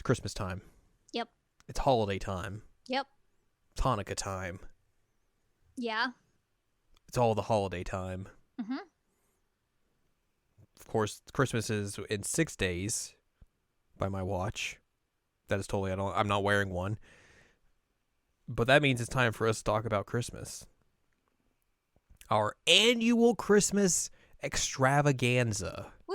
Christmas time. Yep. It's holiday time. Yep. It's Hanukkah time. Yeah. It's all the holiday time. Mm-hmm. Of course, Christmas is in 6 days by my watch. That is totally, I'm not wearing one. But that means it's time for us to talk about Christmas. Our annual Christmas extravaganza. Woo!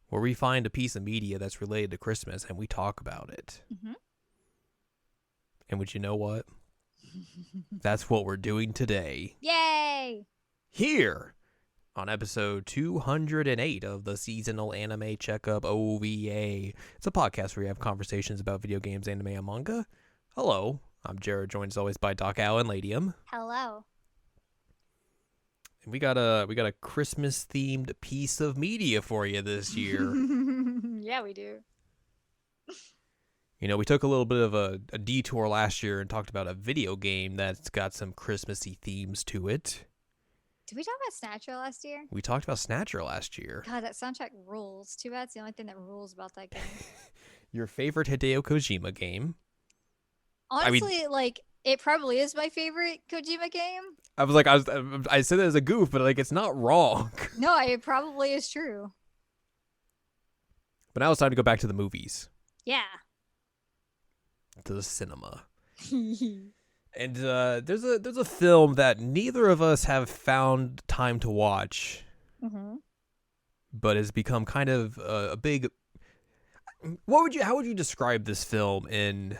Where we find a piece of media that's related to Christmas and we talk about it. Mm-hmm. And would you know what? That's what we're doing today. Yay! Here on episode 208 of the Seasonal Anime Checkup OVA. It's a podcast where we have conversations about video games, anime, and manga. Hello, I'm Jared, joined as always by Doc Anne Ladyem. Hello. And we got a Christmas themed piece of media for you this year. Yeah, we do. You know, we took a little bit of a detour last year and talked about a video game that's got some Christmassy themes to it. Did we talk about Snatcher last year? We talked about Snatcher last year. God, that soundtrack rules. Too bad it's the only thing that rules about that game. Your favorite Hideo Kojima game. Honestly, it probably is my favorite Kojima game. I said it as a goof, but it's not wrong. No, it probably is true. But now it's time to go back to the movies. Yeah. To the cinema. And there's a film that neither of us have found time to watch, but has become kind of a big. How would you describe this film in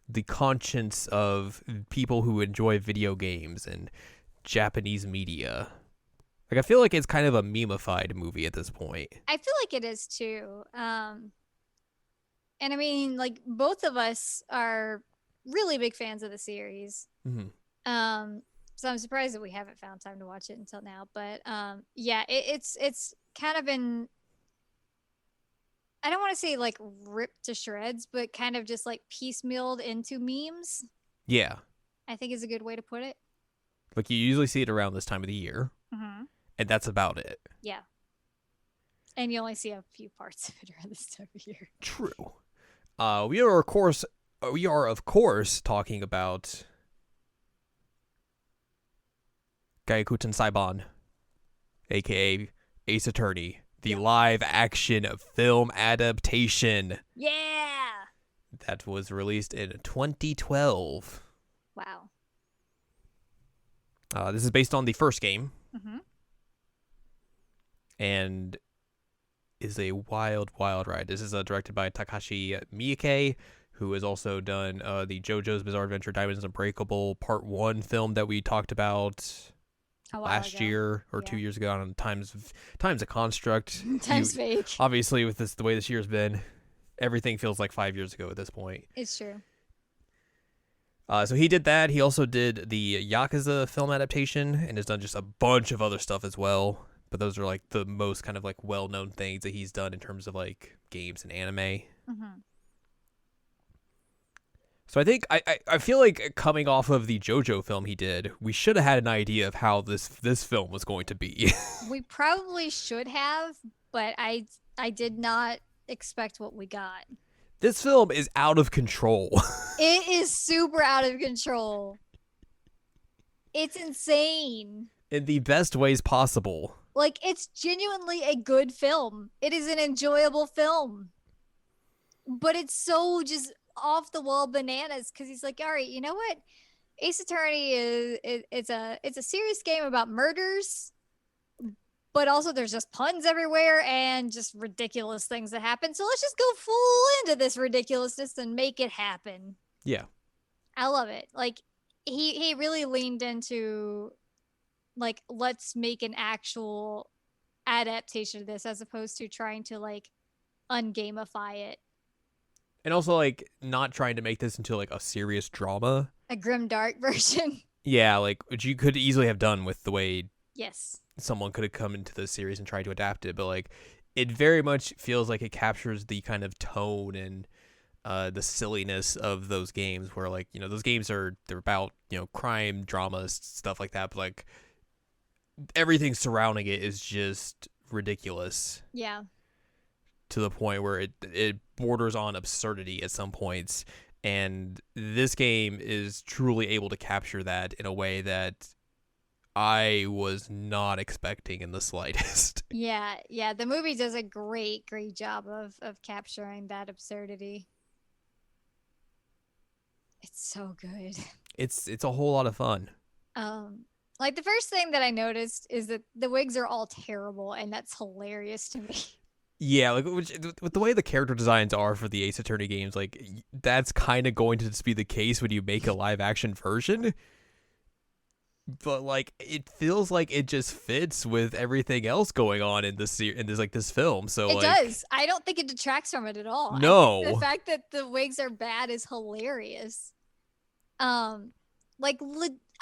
the conscience of people who enjoy video games and Japanese media? I feel like it's kind of a meme-ified movie at this point. I feel like it is too. And I mean, both of us are really big fans of the series. Mm-hmm. So I'm surprised that we haven't found time to watch it until now. But yeah, it's kind of been, I don't want to say ripped to shreds, but kind of just piecemealed into memes. Yeah. I think is a good way to put it. You usually see it around this time of the year. Mm-hmm. And that's about it. Yeah. And you only see a few parts of it around this time of year. True. We are of course talking about Gyakuten Saiban, aka Ace Attorney, the live action film adaptation. Yeah. That was released in 2012. Wow. This is based on the first game. Mm-hmm. And is a wild ride. This is directed by Takashi Miike, who has also done the JoJo's Bizarre Adventure Diamonds Unbreakable Part 1 film that we talked about last year or 2 years ago on Time's a Construct. Time's fake. Obviously, with the way this year's been, everything feels like 5 years ago at this point. It's true. So he did that. He also did the Yakuza film adaptation and has done just a bunch of other stuff as well. But those are the most kind of well-known things that he's done in terms of games and anime. Mm-hmm. So I think I feel like coming off of the JoJo film he did, we should have had an idea of how this film was going to be. We probably should have, but I did not expect what we got. This film is out of control. It is super out of control. It's insane. In the best ways possible. It's genuinely a good film. It is an enjoyable film. But it's so just off the wall bananas because he's all right, you know what? Ace Attorney it's a serious game about murders, but also there's just puns everywhere and just ridiculous things that happen. So let's just go full into this ridiculousness and make it happen. Yeah. I love it. He really leaned into let's make an actual adaptation of this as opposed to trying to ungamify it. And also not trying to make this into a serious drama. A grim dark version. Yeah, which you could easily have done with the way someone could have come into the series and tried to adapt it, but it very much feels like it captures the kind of tone and the silliness of those games where those games they're about crime, drama, stuff like that, but everything surrounding it is just ridiculous. Yeah. to the point where it borders on absurdity at some points. And this game is truly able to capture that in a way that I was not expecting in the slightest. Yeah, the movie does a great job of capturing that absurdity. It's so good. It's a whole lot of fun. Like the first thing that I noticed is that the wigs are all terrible, and that's hilarious to me. Yeah, like with the way the character designs are for the Ace Attorney games, like that's kind of going to just be the case when you make a live action version. But like it feels like it just fits with everything else going on in this film. So it like, does. I don't think it detracts from it at all. No, I think the fact that the wigs are bad is hilarious. Like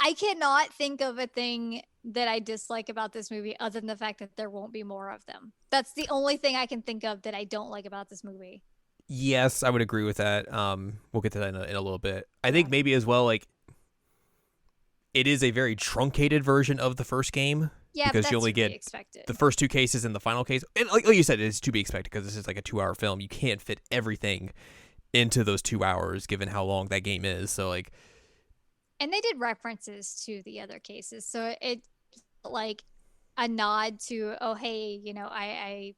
I cannot think of a thing that I dislike about this movie other than the fact that there won't be more of them. That's the only thing I can think of that I don't like about this movie. Yes, I would agree with that. We'll get to that in a little bit. I think maybe as well, like it is a very truncated version of the first game. Yeah, because you only get the first two cases and the final case. And like you said, it's to be expected because this is like a 2-hour film. You can't fit everything into those 2 hours given how long that game is. So like, and they did references to the other cases, so it like a nod to, oh hey, you know, I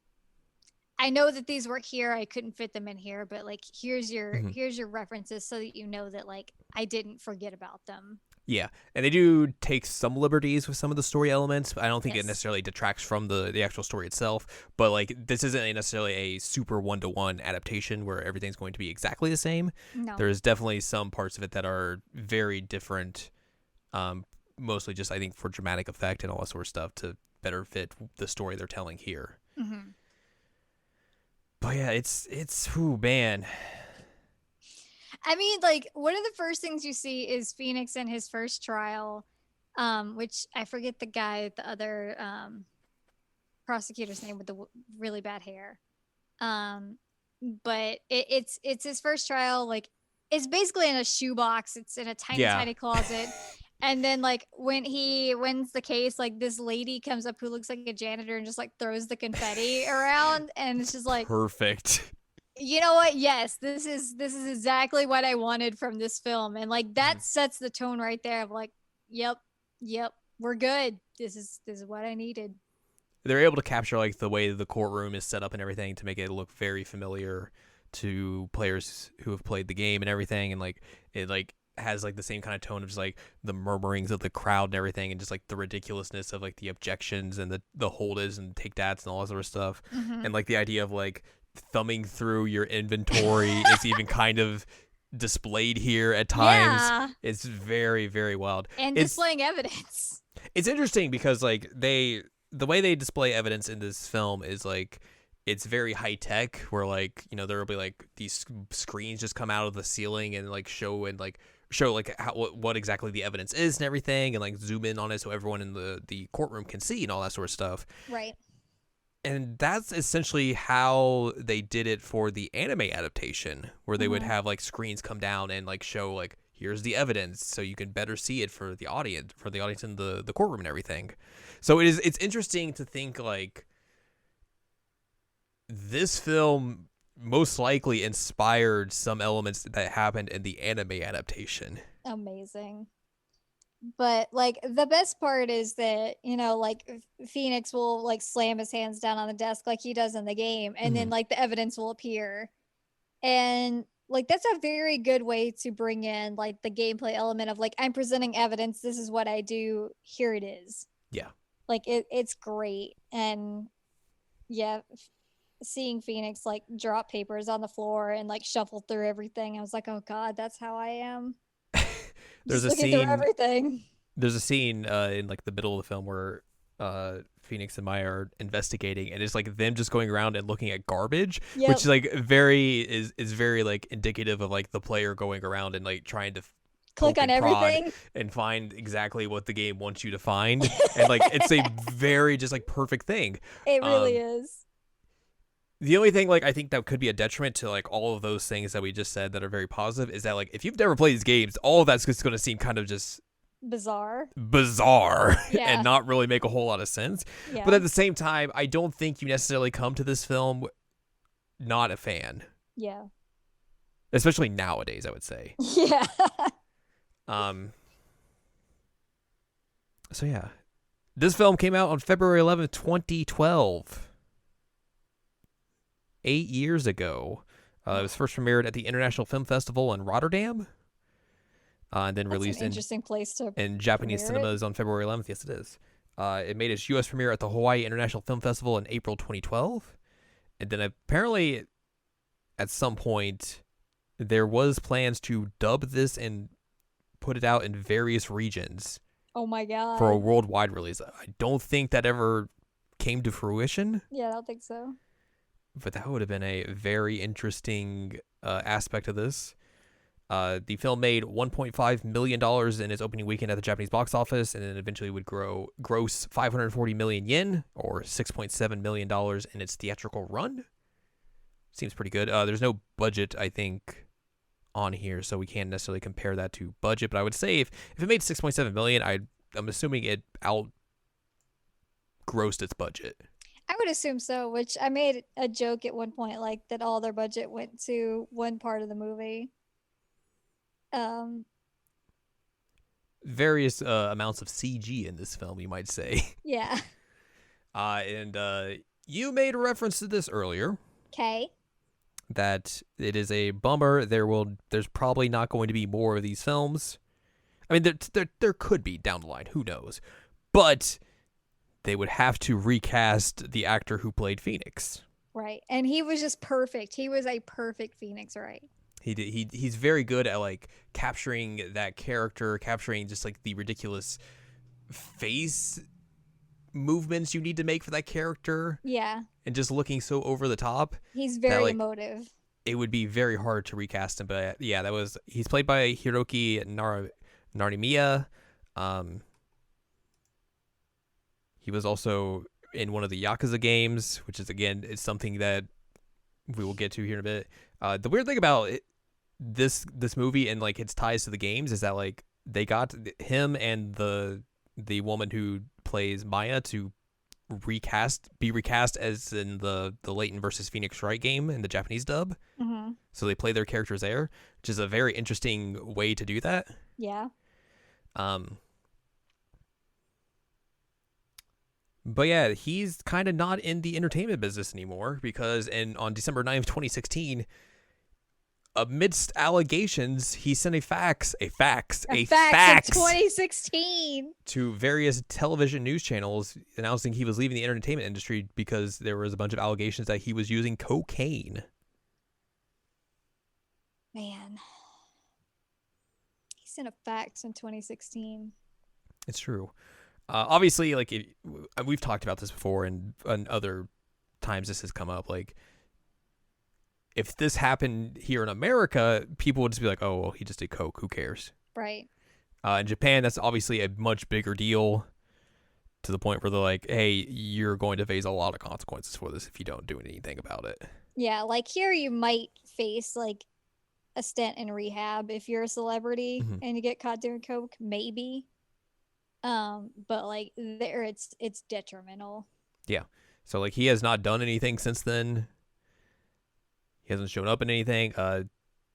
know that these were here, I couldn't fit them in here, but like here's your references so that you know that like I didn't forget about them. Yeah, and they do take some liberties with some of the story elements. I don't think it necessarily detracts from the actual story itself, but like this isn't necessarily a super one-to-one adaptation where everything's going to be exactly the same. No. There's definitely some parts of it that are very different, mostly just I think for dramatic effect and all that sort of stuff to better fit the story they're telling here. Mm-hmm. But yeah, it's ooh, man. I mean, like, one of the first things you see is Phoenix in his first trial, which I forget the other prosecutor's name with the really bad hair. But it's his first trial. Like, it's basically in a shoebox. It's in a tiny closet. And then, like, when he wins the case, like, this lady comes up who looks like a janitor and just, like, throws the confetti around. And it's just like... Perfect. You know what? Yes, this is exactly what I wanted from this film. And like that sets the tone right there of like, yep, we're good. This is what I needed. They're able to capture like the way the courtroom is set up and everything to make it look very familiar to players who have played the game and everything, and like it like has like the same kind of tone of just like the murmurings of the crowd and everything, and just like the ridiculousness of like the objections and the holders and take dats and all that sort of stuff. And like the idea of like thumbing through your inventory is even kind of displayed here at times. Yeah. It's very, very wild. And displaying evidence. It's interesting because like the way they display evidence in this film is like it's very high tech, where like, you know, there will be like these screens just come out of the ceiling and like show like what exactly the evidence is and everything, and like zoom in on it so everyone in the courtroom can see and all that sort of stuff. Right. And that's essentially how they did it for the anime adaptation, where they would have like screens come down and like show like, here's the evidence so you can better see it for the audience in the courtroom and everything. So it's interesting to think like this film most likely inspired some elements that happened in the anime adaptation. Amazing. But like the best part is that, you know, like Phoenix will like slam his hands down on the desk like he does in the game, and then like the evidence will appear, and like that's a very good way to bring in like the gameplay element of like, I'm presenting evidence, this is what I do, here it is. Yeah, like it's great. And yeah, seeing Phoenix like drop papers on the floor and like shuffle through everything, I was like, oh god, that's how I am. There's a scene. Everything. There's a scene in like the middle of the film where Phoenix and Maya are investigating, and it's like them just going around and looking at garbage, which is like is very like indicative of like the player going around and like trying to click on everything and find exactly what the game wants you to find, and like it's a very just like perfect thing. It really is. The only thing, like, I think that could be a detriment to, like, all of those things that we just said that are very positive is that, like, if you've never played these games, all of that's just going to seem kind of just... bizarre. Yeah. And not really make a whole lot of sense. Yeah. But at the same time, I don't think you necessarily come to this film not a fan. Yeah. Especially nowadays, I would say. Yeah. So yeah. This film came out on February 11th, 2012. 8 years ago. It was first premiered at the International Film Festival in Rotterdam. And then That's released an interesting place to in Japanese cinemas on February 11th. Yes, it is. It made its U.S. premiere at the Hawaii International Film Festival in April 2012. And then apparently, at some point, there was plans to dub this and put it out in various regions. Oh my god. For a worldwide release. I don't think that ever came to fruition. Yeah, I don't think so. But that would have been a very interesting aspect of this. The film made $1.5 million in its opening weekend at the Japanese box office, and then eventually would gross 540 million yen, or $6.7 million in its theatrical run. Seems pretty good. There's no budget, I think, on here, so we can't necessarily compare that to budget. But I would say if it made 6.7 million, I'm assuming it outgrossed its budget. I would assume so, which I made a joke at one point, like that all their budget went to one part of the movie. Various amounts of CG in this film, you might say. Yeah. And you made a reference to this earlier. Okay. That it is a bummer. There's probably not going to be more of these films. I mean, there could be down the line. Who knows? But they would have to recast the actor who played Phoenix. Right. And he was just perfect. He was a perfect Phoenix, right? He's very good at like capturing that character, capturing just like the ridiculous face movements you need to make for that character. Yeah. And just looking so over the top. He's very emotive. It would be very hard to recast him, but yeah, he's played by Hiroki Narimiya. He was also in one of the Yakuza games, which is, again, it's something that we will get to here in a bit. The weird thing about this movie and like its ties to the games is that like they got him and the woman who plays Maya to be recast as in the Leighton versus Phoenix Wright game in the Japanese dub. Mm-hmm. So they play their characters there, which is a very interesting way to do that. Yeah. But yeah, he's kind of not in the entertainment business anymore because on December 9th, 2016, amidst allegations, he sent a fax in 2016 to various television news channels announcing he was leaving the entertainment industry because there was a bunch of allegations that he was using cocaine. Man. He sent a fax in 2016. It's true. Obviously, like we've talked about this before, and other times this has come up. Like, if this happened here in America, people would just be like, "Oh, well, he just did coke. Who cares?" Right. In Japan, that's obviously a much bigger deal, to the point where they're like, "Hey, you're going to face a lot of consequences for this if you don't do anything about it." Yeah, like here you might face like a stint in rehab if you're a celebrity and you get caught doing coke, maybe. But like there it's detrimental. Yeah. So like he has not done anything since then. He hasn't shown up in anything.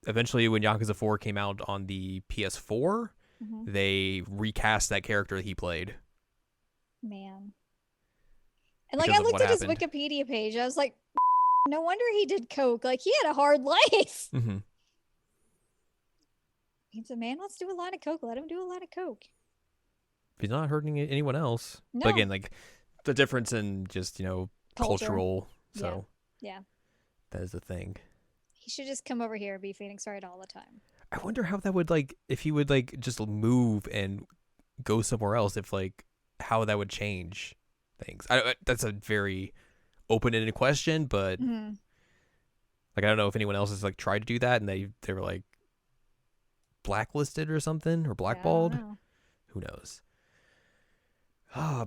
Eventually when Yakuza 4 came out on the PS4, they recast that character that he played. Man. And like I looked at his Wikipedia page, I was like, no wonder he did coke. Like he had a hard life. Mm-hmm. He's a man wants to do a lot of coke. Let him do a lot of coke. He's not hurting anyone else. No. But again, like the difference in just, cultural. So yeah. That is the thing. He should just come over here and be Phoenix Wright all the time. I wonder how that would if he would just move and go somewhere else, if how that would change things. That's a very open-ended question, but I don't know if anyone else has tried to do that and they were blacklisted or something, or blackballed. Yeah, who knows?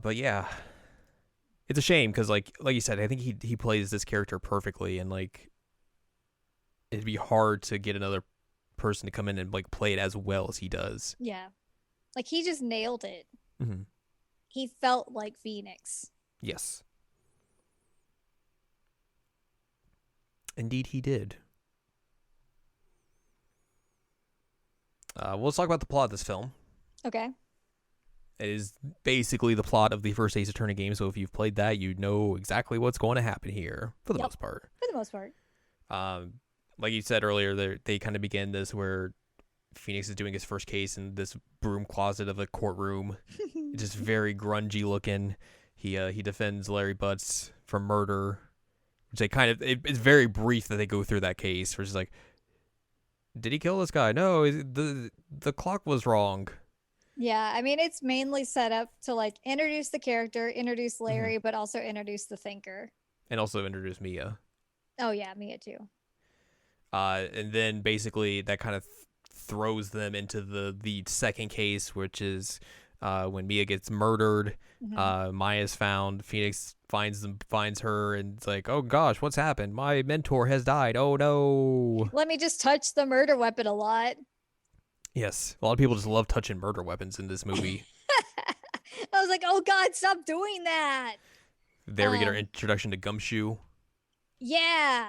But yeah, it's a shame because like you said, I think he plays this character perfectly, and it'd be hard to get another person to come in and play it as well as he does. Yeah, he just nailed it. Mm-hmm. He felt like Phoenix. Yes. Indeed, he did. Well, let's talk about the plot of this film. Okay. It is basically the plot of the first Ace Attorney game, so if you've played that, you know exactly what's going to happen here, for the most part. For the most part. Like you said earlier, they kind of begin this where Phoenix is doing his first case in this broom closet of a courtroom. It's just very grungy looking. He defends Larry Butts from murder, which they kind of, it's very brief that they go through that case, where it's like, did he kill this guy? No, the clock was wrong. Yeah, I mean, it's mainly set up to like introduce the character, introduce Larry, but also introduce the thinker. And also introduce Mia. Oh, yeah, Mia too. And then basically that kind of throws them into the second case, which is when Mia gets murdered. Maya's found. Phoenix finds her, and it's like, oh gosh, what's happened? My mentor has died. Oh no. Let me just touch the murder weapon a lot. Yes, a lot of people just love touching murder weapons in this movie. I was like, oh god, stop doing that. There we get our introduction to Gumshoe. Yeah.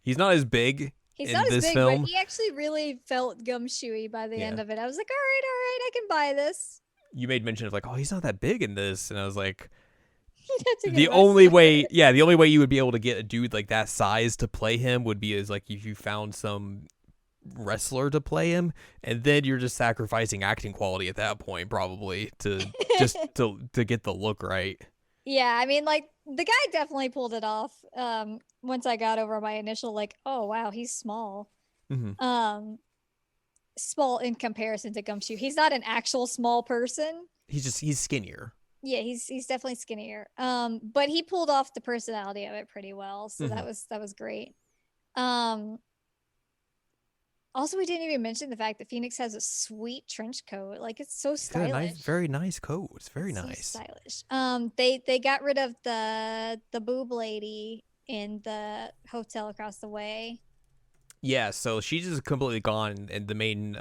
He's not as big He's in not this as big, film. but he actually really felt gumshoey by the end of it. I was like, all right, I can buy this. You made mention of like, oh, he's not that big in this, and I was like, the the only way you would be able to get a dude like that size to play him would be as like if you found some wrestler to play him, and then you're just sacrificing acting quality at that point probably to just to get the look right. Yeah, I mean, like the guy definitely pulled it off. Once I got over my initial like, oh wow, he's small. Small in comparison to Gumshoe. He's not an actual small person. He's skinnier. Yeah, he's definitely skinnier. But he pulled off the personality of it pretty well, so that was great. Also, we didn't even mention the fact that Phoenix has a sweet trench coat. Like, it's so stylish. Got a nice, very nice coat. It's very nice. Stylish. They got rid of the boob lady in the hotel across the way. Yeah, so she's just completely gone, and the main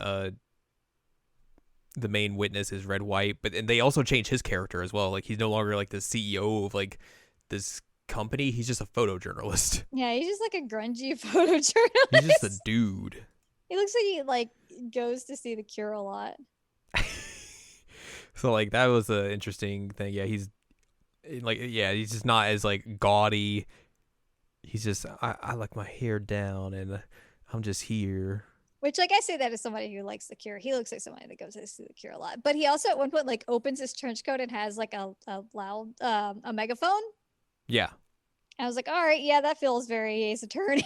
witness is Red White. And they also changed his character as well. Like, he's no longer like the CEO of like this company. He's just a photojournalist. Yeah, he's just like a grungy photojournalist. He's just a dude. He looks like he like goes to see The Cure a lot. So like that was an interesting thing. Yeah, he's just not as like gaudy. He's just I like my hair down and I'm just here. Which like I say that as somebody who likes The Cure. He looks like somebody that goes to see The Cure a lot. But he also at one point like opens his trench coat and has like a loud a megaphone. Yeah. I was like, all right, yeah, that feels very Ace Attorney.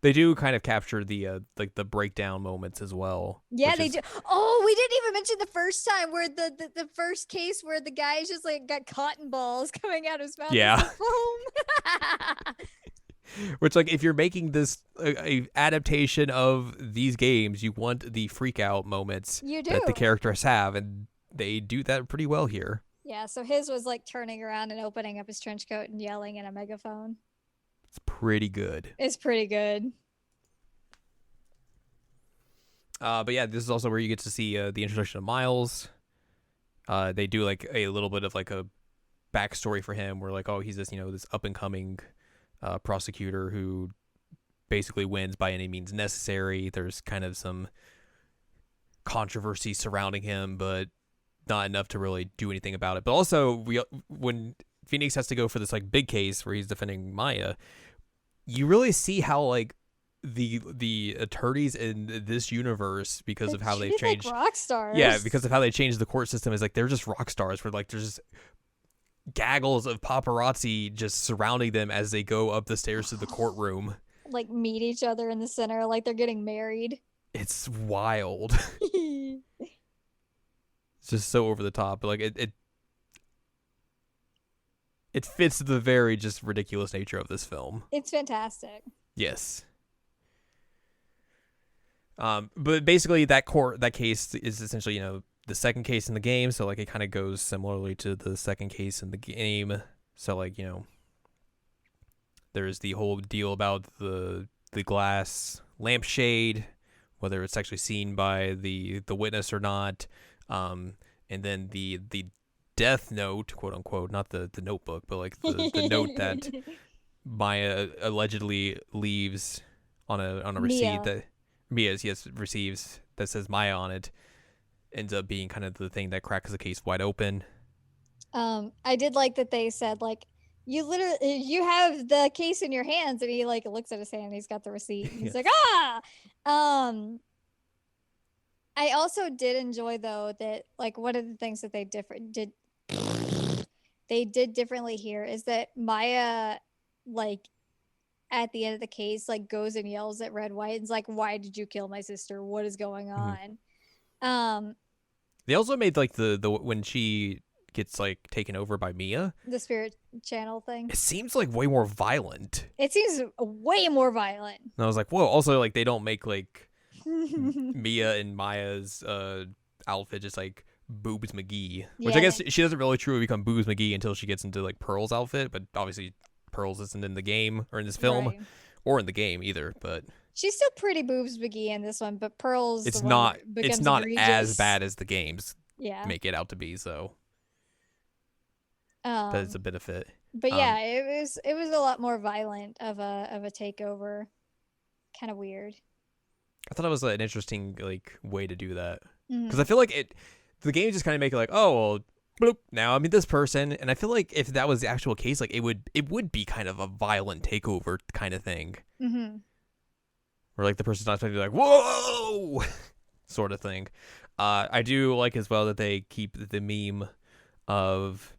They do kind of capture the like the breakdown moments as well. Yeah, they do. Oh, we didn't even mention the first time where the first case where the guy's just like got cotton balls coming out of his mouth. Yeah. Foam. Which like if you're making this a adaptation of these games, you want the freak out moments that the characters have, and they do that pretty well here. Yeah, so his was like turning around and opening up his trench coat and yelling in a megaphone. It's pretty good. It's pretty good. But yeah, this is also where you get to see the introduction of Miles. They do like a little bit of like a backstory for him where like, oh, he's this, this up and coming prosecutor who basically wins by any means necessary. There's kind of some controversy surrounding him, but not enough to really do anything about it. But also when Phoenix has to go for this like big case where he's defending Maya, you really see how like the attorneys in this universe, because of how they've changed like rock stars. Yeah, because of how they changed the court system, is like they're just rock stars where like there's just gaggles of paparazzi just surrounding them as they go up the stairs to the courtroom. Like meet each other in the center like they're getting married. It's wild. It's just so over the top, but like it fits the very just ridiculous nature of this film. It's fantastic. Yes. But basically that case is essentially, the second case in the game. So like it kind of goes similarly to the second case in the game. So like, there's the whole deal about the glass lampshade, whether it's actually seen by the witness or not. And then the death note, quote unquote, not the notebook, but like the note that Maya allegedly leaves on a receipt Mia. that Mia's receives that says Maya on it, ends up being kind of the thing that cracks the case wide open. I did like that they said like you have the case in your hands, and he like looks at his hand and he's got the receipt and he's like, ah. I also did enjoy though that like one of the things that they did differently here is that Maya, like at the end of the case, like goes and yells at Red White and is like, why did you kill my sister? What is going on? Um They also made like the when she gets like taken over by Mia, the spirit channel thing. it seems like way more violent. It seems way more violent. And I was like, whoa. Also, like they don't make like Mia and Maya's outfit just like Boobs McGee, which I guess she doesn't really truly become Boobs McGee until she gets into like Pearl's outfit. But obviously, Pearl's isn't in the game or in this film, right, or in the game either. But she's still pretty Boobs McGee in this one. But Pearl's it's not egregious. as bad as the games yeah. make it out to be. So that is a benefit. But yeah, it was a lot more violent of a takeover. Kind of weird. I thought it was an interesting like way to do that because I feel like the game just kind of make it like, oh well, bloop, now I'm this person, and I feel like if that was the actual case, like it would be kind of a violent takeover kind of thing, where like the person's not supposed to be like whoa sort of thing. I do like as well that they keep the meme of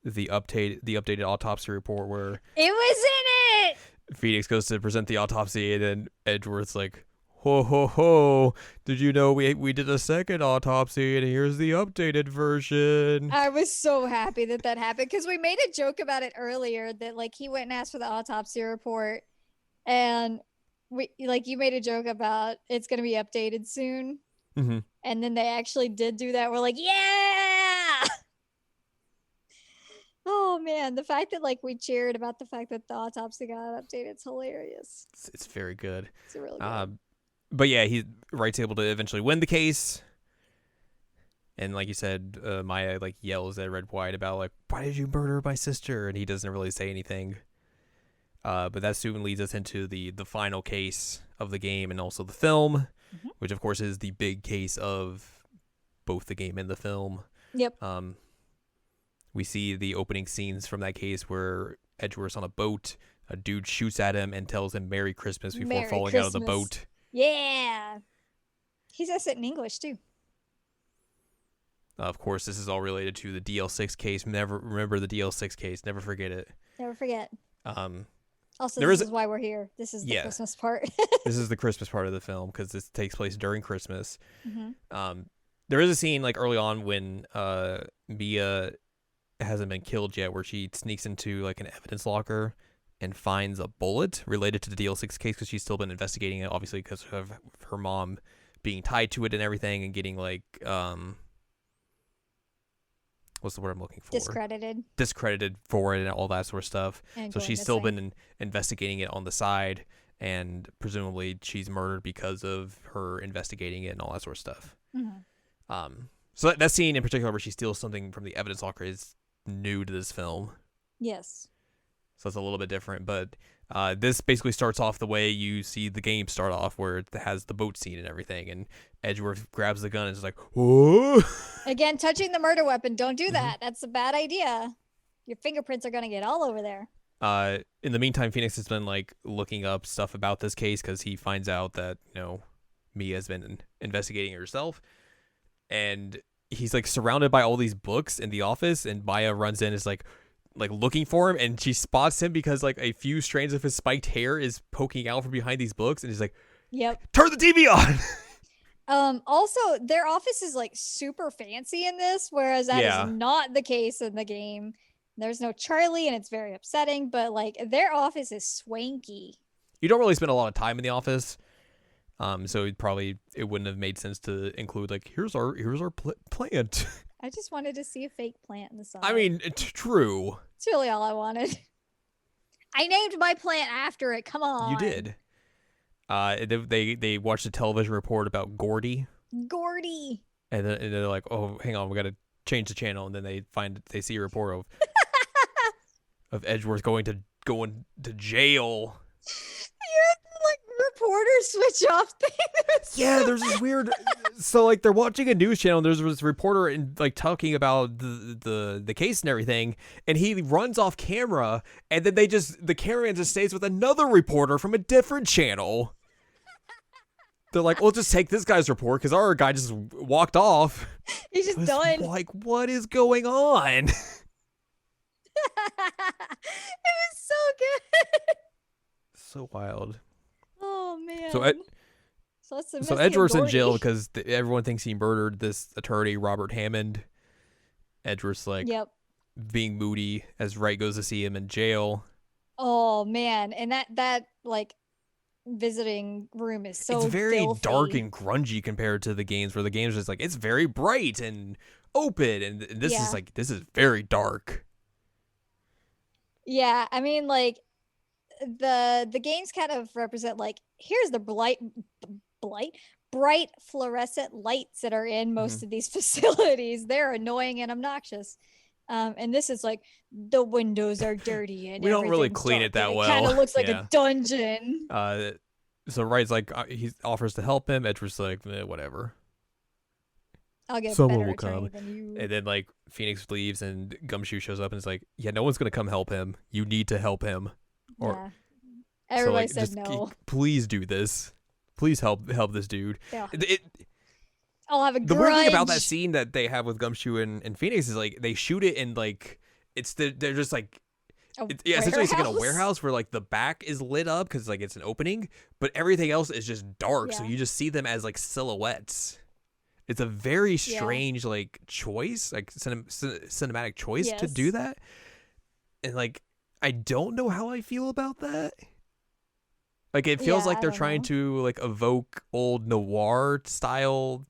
the updated autopsy report where it was in it. Phoenix goes to present the autopsy, and then Edgeworth's like, ho ho ho, did you know we did a second autopsy and here's the updated version. I was so happy that happened because we made a joke about it earlier that like he went and asked for the autopsy report, and we like you made a joke about it's going to be updated soon, and then they actually did do that. We're like, yeah. Oh man, the fact that like we cheered about the fact that the autopsy got updated, it's hilarious. It's very good. It's really good. But yeah, Wright's able to eventually win the case. And like you said, Maya like yells at Red White about like, why did you murder my sister? And he doesn't really say anything. But that soon leads us into the final case of the game and also the film, which of course is the big case of both the game and the film. Yep. We see the opening scenes from that case where Edgeworth's on a boat. A dude shoots at him and tells him Merry Christmas before falling out of the boat. Yeah. He says it in English, too. Of course, this is all related to the DL6 case. Remember the DL6 case. Never forget it. Never forget. Also, this is why we're here. This is the Christmas part. This is the Christmas part of the film because this takes place during Christmas. There is a scene like early on when Mia hasn't been killed yet where she sneaks into like an evidence locker and finds a bullet related to the DL6 case because she's still been investigating it, obviously because of her mom being tied to it and everything and getting like what's the word I'm looking for? Discredited for it and all that sort of stuff. So she's still been investigating it on the side, and presumably she's murdered because of her investigating it and all that sort of stuff. So that scene in particular where she steals something from the evidence locker is new to this film. Yes. So it's a little bit different, but this basically starts off the way you see the game start off, where it has the boat scene and everything, and Edgeworth grabs the gun and is like, whoa! Again, touching the murder weapon. Don't do that. That's a bad idea. Your fingerprints are going to get all over there. In the meantime, Phoenix has been like looking up stuff about this case because he finds out that, Mia's been investigating it herself, and he's like surrounded by all these books in the office, and Maya runs in and is like looking for him, and she spots him because like a few strands of his spiked hair is poking out from behind these books, and he's like, yep, turn the TV on. Also their office is like super fancy in this, whereas that is not the case in the game. There's no Charlie and it's very upsetting, but like their office is swanky. You don't really spend a lot of time in the office. So it wouldn't have made sense to include like, here's our plant. I just wanted to see a fake plant in the side. I mean, it's true. It's really all I wanted. I named my plant after it. Come on. You did. They watched a television report about Gordy. Gordy. And they're like, oh, hang on, we got to change the channel. And then they see a report of Edgeworth going to going to jail. You're like reporter switch off thing. Yeah, there's this weird. So like they're watching a news channel. And there's this reporter and like talking about the case and everything, and he runs off camera, and then the cameraman just stays with another reporter from a different channel. They're like, we'll just take this guy's report because our guy just walked off. He's just done. Like, what is going on? It was so good. So wild. Oh man. So Edgeworth's in jail because everyone thinks he murdered this attorney, Robert Hammond. Edgeworth's like being moody as Wright goes to see him in jail. Oh man, and that like visiting room is so it's very filthy. Dark and grungy compared to the games, where the games just like it's very bright and open, and this is very dark. Yeah, I mean like the games kind of represent like here's the bright fluorescent lights that are in most of these facilities. They're annoying and obnoxious. And this is like the windows are dirty and we don't really clean it that well. It kind of looks like a dungeon. So Wright's like he offers to help him. Edgeworth's like whatever. I'll get someone will come. And then like Phoenix leaves and Gumshoe shows up and is like, yeah, no one's gonna come help him. You need to help him. Or everybody said no. Please do this. Please help this dude. Yeah. I'll have a grudge. The weird thing about that scene that they have with Gumshoe and Phoenix is like they shoot it in like they're just like essentially it's like in a warehouse where like the back is lit up because like it's an opening, but everything else is just dark, so you just see them as like silhouettes. It's a very strange like choice, like cinematic choice to do that, and like I don't know how I feel about that. Like it feels like they're trying to like evoke old noir style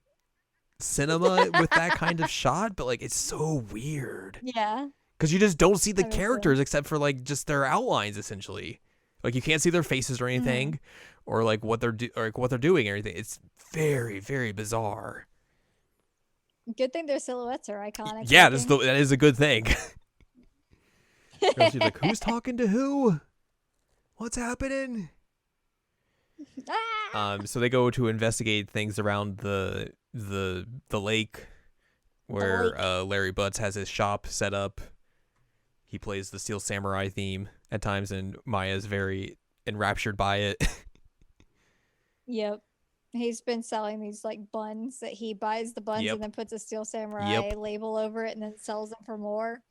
cinema with that kind of shot, but like it's so weird. Yeah. Because you just don't see the characters except for like just their outlines essentially. Like you can't see their faces or anything, or like what they're doing or anything. It's very, very bizarre. Good thing their silhouettes are iconic. Yeah, that is a good thing. She's like, who's talking to who? What's happening? So they go to investigate things around the lake where Larry Butts has his shop set up. He plays the Steel Samurai theme at times, and Maya's very enraptured by it. Yep. He's been selling these like buns that he buys the buns and then puts a Steel Samurai label over it and then sells them for more.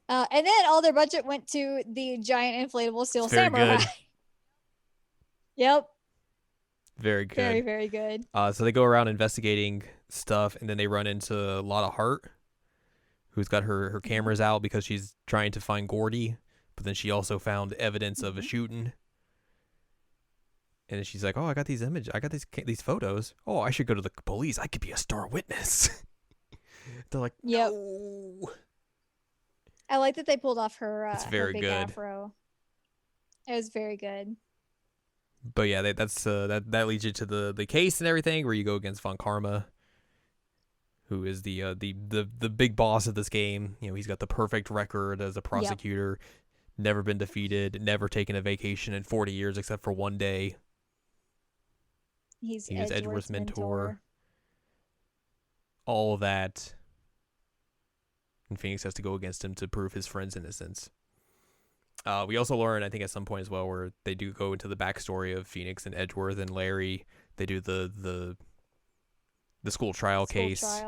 And then all their budget went to the giant inflatable Steel Samurai. Good. Yep. Very good. Very, very good. So they go around investigating stuff, and then they run into Lotta Hart, who's got her cameras out because she's trying to find Gordy, but then she also found evidence of a shooting. And she's like, "Oh, I got these images. I got these photos. Oh, I should go to the police. I could be a star witness." They're like, "No." I like that they pulled off her. It's very her big good. Afro. It was very good. But yeah, that leads you to the case and everything, where you go against Von Karma, who is the big boss of this game. You know, he's got the perfect record as a prosecutor, never been defeated, never taken a vacation in 40 years except for one day. He was Edgeworth's mentor. All of that. And Phoenix has to go against him to prove his friend's innocence. We also learn, I think, at some point as well, where they do go into the backstory of Phoenix and Edgeworth and Larry. They do the school trial case,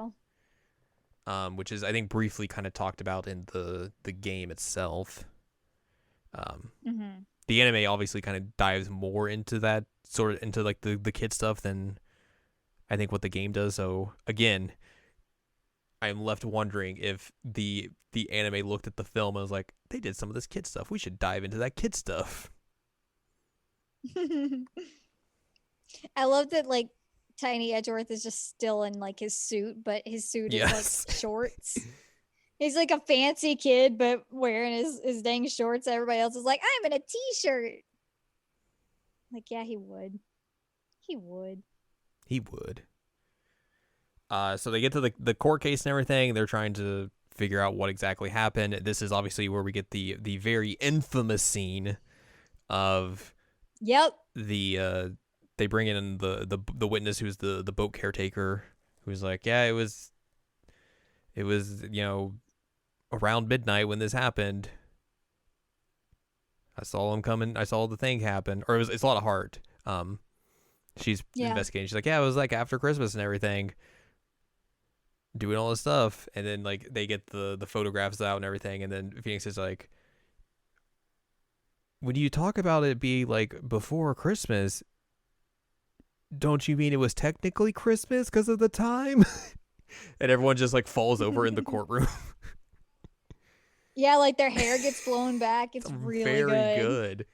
which is, I think, briefly kind of talked about in the game itself. The anime obviously kind of dives more into that into like the kid stuff than I think what the game does. So again, I'm left wondering if the anime looked at the film and was like, they did some of this kid stuff. We should dive into that kid stuff. I love that like Tiny Edgeworth is just still in like his suit, but his suit is like shorts. He's like a fancy kid, but wearing his dang shorts. Everybody else is like, I'm in a t-shirt. Like, yeah, he would. He would. He would. So they get to the court case and everything. They're trying to figure out what exactly happened. This is obviously where we get the very infamous scene of the they bring in the witness who's the boat caretaker, who's like, yeah, it was around midnight when this happened. I saw him coming. I saw the thing happen, or it's a lot of heart. She's investigating. She's like, yeah, it was like after Christmas and everything, doing all this stuff, and then like they get the photographs out and everything, and then Phoenix is like, when you talk about it being like before Christmas, don't you mean it was technically Christmas because of the time? And everyone just like falls over in the courtroom. Yeah, like their hair gets blown back. It's really very good.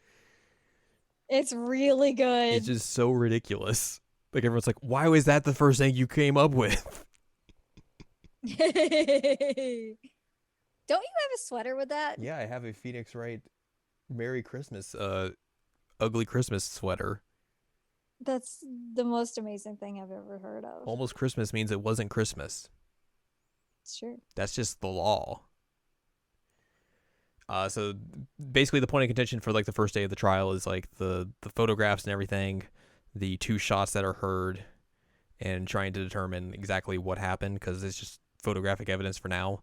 It's really good. It's just so ridiculous. Like everyone's like, why was that the first thing you came up with? Don't you have a sweater with that? Yeah, I have a Phoenix Wright Merry Christmas, ugly Christmas sweater. That's the most amazing thing I've ever heard of. Almost Christmas means it wasn't Christmas. Sure. That's just the law. So basically the point of contention for like the first day of the trial is like the photographs and everything, the 2 shots that are heard, and trying to determine exactly what happened because it's just photographic evidence for now.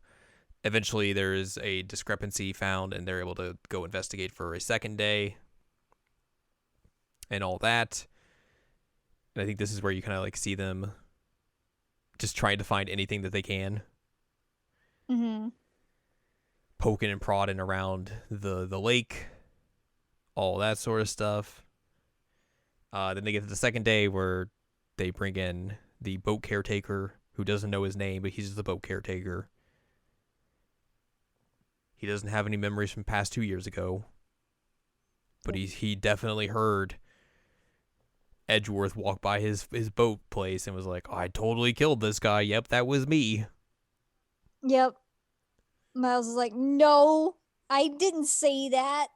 Eventually there is a discrepancy found and they're able to go investigate for a second day and all that. And I think this is where you kind of like see them just trying to find anything that they can. Mm-hmm. Poking and prodding around the lake, all that sort of stuff. Then they get to the second day where they bring in the boat caretaker who doesn't know his name, but he's just the boat caretaker. He doesn't have any memories from past 2 years ago, but he definitely heard Edgeworth walk by his boat place and was like, oh, I totally killed this guy. Yep, that was me. Yep. Miles is like, no, I didn't say that.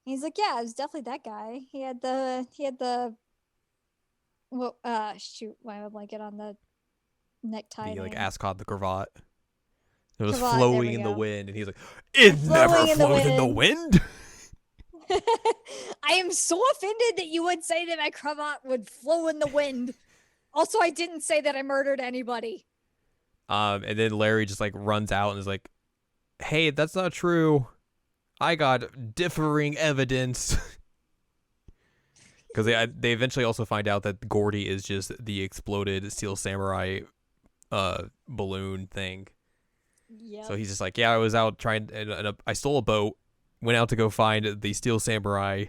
And he's like, yeah, it was definitely that guy. He had the well, shoot, why am I blanket on the necktie? He like ascot the cravat. It was Cravat, flowing in the wind, and he's like, it never flows in the wind. I am so offended that you would say that my cravat would flow in the wind. Also, I didn't say that I murdered anybody. And then Larry just like runs out and is like, hey, that's not true. I got differing evidence. Because they eventually also find out that Gordy is just the exploded Steel Samurai balloon thing. Yep. So he's just like, yeah, I was out trying, and I stole a boat, went out to go find the Steel Samurai,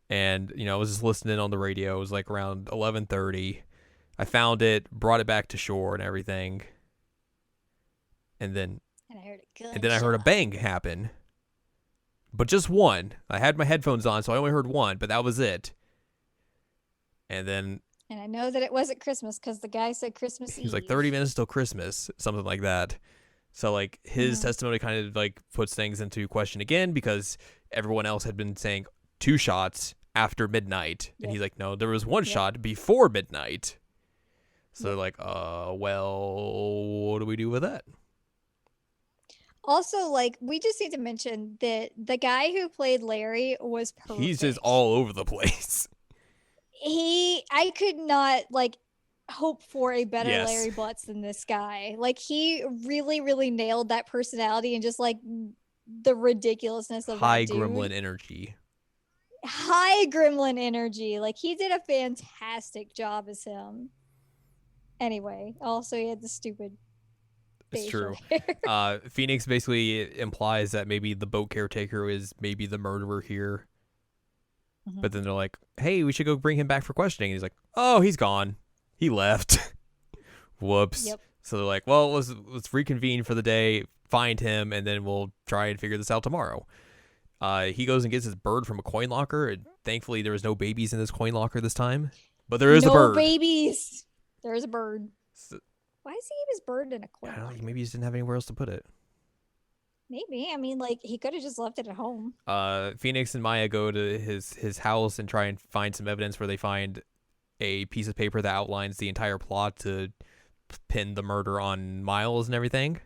and I was just listening on the radio. It was like around 11:30. I found it, brought it back to shore and everything, and then I heard a bang happen, but just one. I had my headphones on, so I only heard one, but that was it. And I know that it wasn't Christmas because the guy said Christmas Eve. He was like 30 minutes till Christmas, something like that. So like his testimony kind of like puts things into question again because everyone else had been saying 2 shots after midnight, and he's like, no, there was 1 shot before midnight. So they're like, well, what do we do with that? Also, like, we just need to mention that the guy who played Larry was perfect. He's just all over the place. I could not, like, hope for a better Larry Butts than this guy. Like, he really, really nailed that personality and just, like, the ridiculousness of high that dude. gremlin energy. High gremlin energy. Like, he did a fantastic job as him. Anyway, also, he had the stupid... It's true. Phoenix basically implies that maybe the boat caretaker is maybe the murderer here. Mm-hmm. But then they're like, hey, we should go bring him back for questioning. And he's like, oh, he's gone. He left. Whoops. Yep. So they're like, well, let's reconvene for the day, find him, and then we'll try and figure this out tomorrow. He goes and gets his bird from a coin locker. And thankfully, there was no babies in this coin locker this time. But there is a bird. No babies. There is a bird. Why does he keep his bird in a coin? I don't know. Maybe he just didn't have anywhere else to put it. Maybe. I mean, like, he could have just left it at home. Phoenix and Maya go to his house and try and find some evidence where they find a piece of paper that outlines the entire plot to pin the murder on Miles and everything.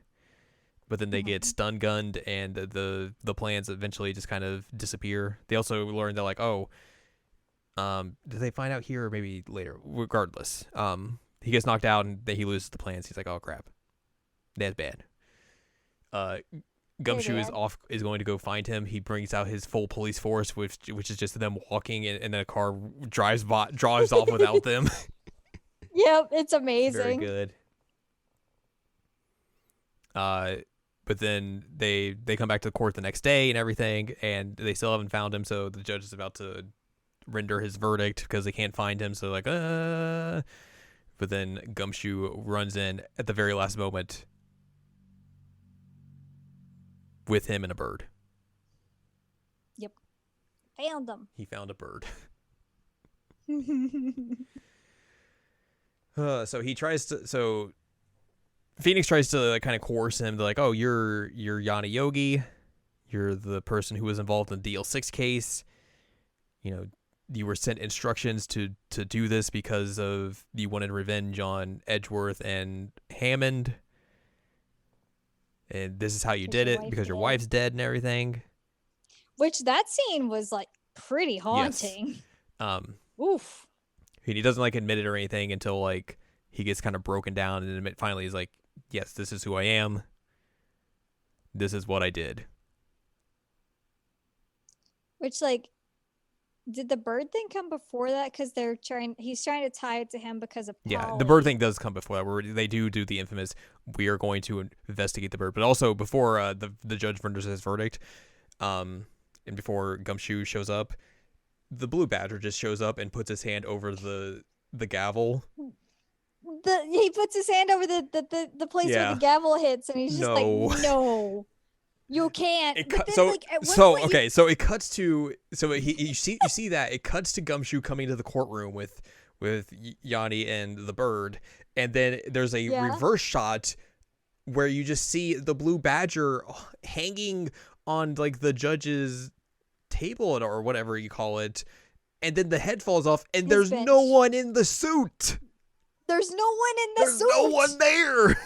but then they get stun gunned, and the plans eventually just kind of disappear. They also learn that like, oh, did they find out here or maybe later? Regardless, he gets knocked out and then he loses the plans. He's like, oh crap, that's bad. Gumshoe is going to go find him. He brings out his full police force, which is just them walking, and then a car drives off without them. Yep, it's amazing. Very good. But then they come back to the court the next day and everything, and they still haven't found him. So the judge is about to render his verdict because they can't find him. So like, But then Gumshoe runs in at the very last moment with him and a bird. Yep. Found him. He found a bird. So Phoenix tries to kind of coerce him to like, oh, you're Yana Yogi. You're the person who was involved in the DL6 case. You know, you were sent instructions to do this because of you wanted revenge on Edgeworth and Hammond. And this is how you did it because your wife's dead and everything. Which that scene was like pretty haunting. Yes. Oof. He doesn't like admit it or anything until like he gets kind of broken down and then finally he's like, yes, this is who I am. This is what I did. Which like, did the bird thing come before that? Because he's trying to tie it to him because of Polly. Yeah, the bird thing does come before that, where they do the infamous, we are going to investigate the bird. But also before the judge renders his verdict, and before Gumshoe shows up, the blue badger just shows up and puts his hand over the gavel. He puts his hand over the place where the gavel hits, and he's just like, no. You can't. So it cuts to you see that it cuts to Gumshoe coming to the courtroom with Yanni and the bird, and then there's a reverse shot where you just see the blue badger hanging on like the judge's table or whatever you call it, and then the head falls off, and there's no one in the suit. There's no one in the suit. There's no one there.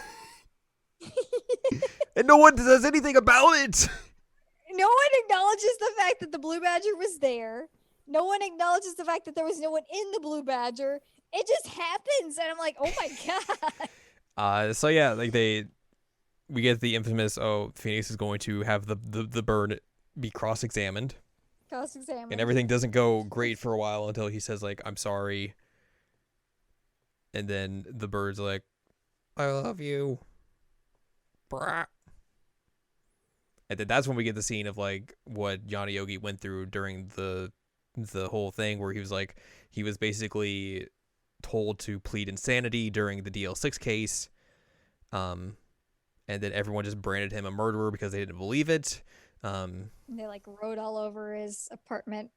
And no one does anything about it. No one acknowledges the fact that the blue badger was there. No one acknowledges the fact that there was no one in the blue badger. It just happens, and I'm like, oh my god. So yeah, like we get the infamous, Phoenix is going to have the bird be cross-examined. And everything doesn't go great for a while until he says like, I'm sorry. And then the bird's like, I love you. Brah. And then that's when we get the scene of like what Yana Yogi went through during the whole thing, where he was basically told to plead insanity during the DL6 case, and then everyone just branded him a murderer because they didn't believe it. They like wrote all over his apartment